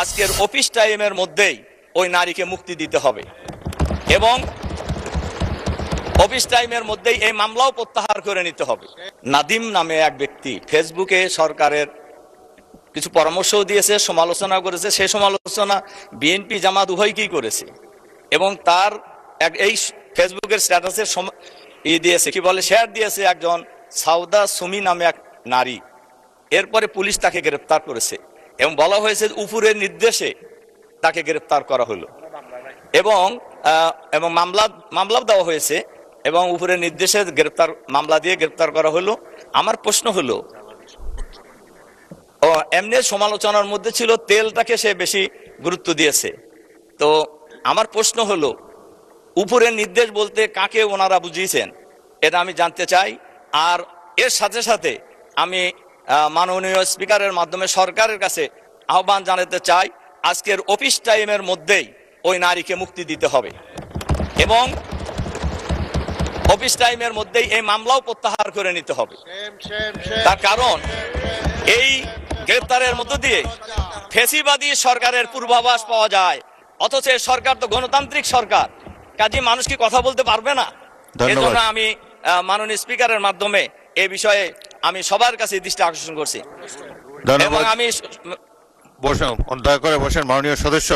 আজকের অফিস টাইমের মধ্যেই ওই নারীকে মুক্তি দিতে হবে এবং অফিস টাইমের মধ্যেই এই মামলাও প্রত্যাহার করে নিতে হবে। নাদিম নামে এক ব্যক্তি ফেসবুকে সরকারের কিছু পরামর্শও দিয়েছে, সমালোচনা করেছে। সেই সমালোচনা বিএনপি জামাত উভয়কেই করেছে এবং তার এই ফেসবুকের স্ট্যাটাসের দিয়েছে, কি বলে, শেয়ার দিয়েছে একজন সাউদা সুমি নামে এক নারী। এরপরে পুলিশ তাকে গ্রেপ্তার করেছে এবং বলা হয়েছে উপরের নির্দেশে তাকে গ্রেপ্তার করা হলো এবং মামলা দেওয়া হয়েছে এবং উপরের নির্দেশে মামলা দিয়ে গ্রেপ্তার করা হলো। আমার প্রশ্ন হলো, এমনি সমালোচনার মধ্যে ছিল তেলটাকে সে বেশি গুরুত্ব দিয়েছে। তো আমার প্রশ্ন হলো, উপরের নির্দেশ বলতে কাকে ওনারা বুঝিয়েছেন এটা আমি জানতে চাই। আর এর সাথে সাথে আমি মাননীয় স্পিকারের মাধ্যমে সরকারের কাছে আহ্বান জানাতে চাই, আজকের অফিস টাইমের মধ্যেই ওই নারীকে মুক্তি দিতে হবে এবং অফিস টাইমের মধ্যেই এই মামলাও প্রত্যাহার করে নিতে হবে। তার কারণ এই গ্রেপ্তারের মধ্য দিয়ে ফ্যাসিবাদী সরকারের পূর্বাভাস পাওয়া যায়, অথচ এই সরকার তো গণতান্ত্রিক সরকার, কাজে মানুষ কি কথা বলতে পারবে না? এজন্য আমি মাননীয় স্পিকারের মাধ্যমে এই বিষয়ে আমি সবার কাছে দৃষ্টি আকর্ষণ করছি। ধন্যবাদ। আমি বসেন, দয়া করে বসেন মাননীয় সদস্য।